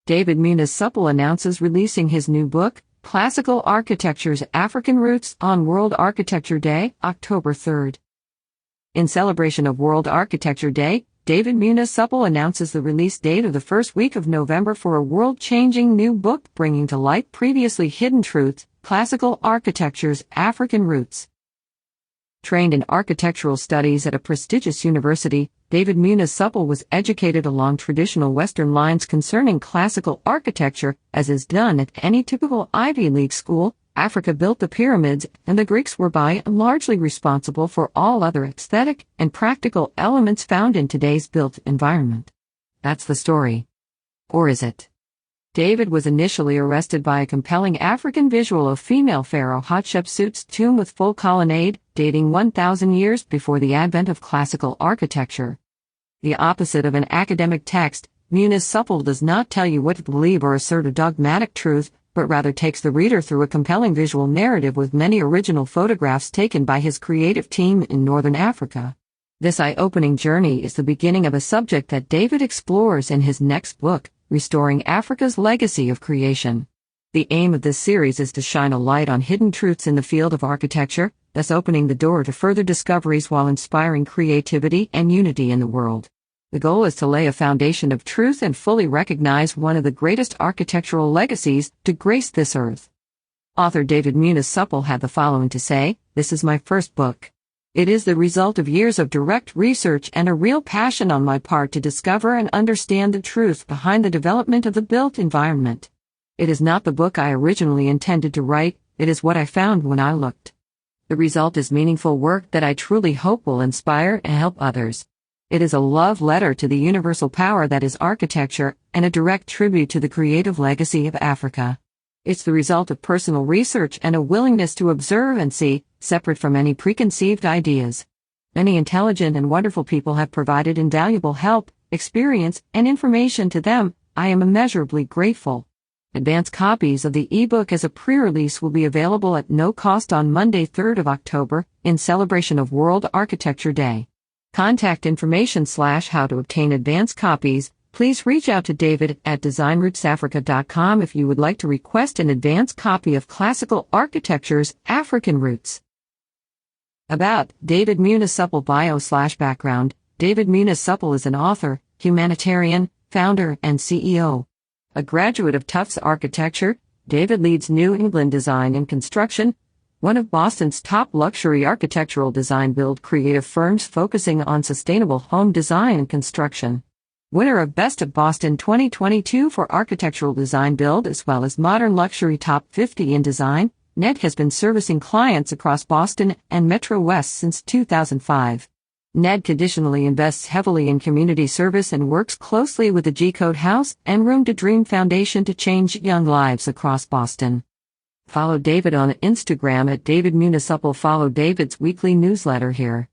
David Muniz Supple announces releasing his new book, Classical Architecture's African Roots, on World Architecture Day, October 3rd. In celebration of World Architecture Day, David Muniz Supple announces the release date of the first week of November for a world-changing new book bringing to light previously hidden truths, Classical Architecture's African Roots. Trained in architectural studies at a prestigious university, David Muniz Supple was educated along traditional Western lines concerning classical architecture, as is done at any typical Ivy League school. Africa built the pyramids, and the Greeks were by and largely responsible for all other aesthetic and practical elements found in today's built environment. That's the story. Or is it? David was initially arrested by a compelling African visual of female pharaoh Hatshepsut's tomb with full colonnade, dating 1,000 years before the advent of classical architecture. The opposite of an academic text, Muniz Supple does not tell you what to believe or assert a dogmatic truth, but rather takes the reader through a compelling visual narrative with many original photographs taken by his creative team in Northern Africa. This eye-opening journey is the beginning of a subject that David explores in his next book, Restoring Africa's Legacy of Creation. The aim of this series is to shine a light on hidden truths in the field of architecture, thus opening the door to further discoveries while inspiring creativity and unity in the world. The goal is to lay a foundation of truth and fully recognize one of the greatest architectural legacies to grace this earth. Author David Muniz Supple had the following to say: "This is my first book. It is the result of years of direct research and a real passion on my part to discover and understand the truth behind the development of the built environment. It is not the book I originally intended to write, it is what I found when I looked. The result is meaningful work that I truly hope will inspire and help others. It is a love letter to the universal power that is architecture and a direct tribute to the creative legacy of Africa. It's the result of personal research and a willingness to observe and see, separate from any preconceived ideas. Many intelligent and wonderful people have provided invaluable help, experience, and information to them. I am immeasurably grateful." Advance copies of the ebook as a pre-release will be available at no cost on Monday, 3rd of October, in celebration of World Architecture Day. Contact information/how to obtain advance copies. Please reach out to David at designrootsafrica.com if you would like to request an advance copy of Classical Architecture's African Roots. About David Muniz Supple bio/background. David Muniz Supple is an author, humanitarian, founder, and CEO. A graduate of Tufts Architecture, David leads New England Design and Construction, one of Boston's top luxury architectural design build creative firms focusing on sustainable home design and construction. Winner of Best of Boston 2022 for Architectural Design Build as well as Modern Luxury Top 50 in Design, Ned has been servicing clients across Boston and Metro West since 2005. Ned traditionally invests heavily in community service and works closely with the G-Code House and Room to Dream Foundation to change young lives across Boston. Follow David on Instagram at David Muniz Supple. Follow David's weekly newsletter here.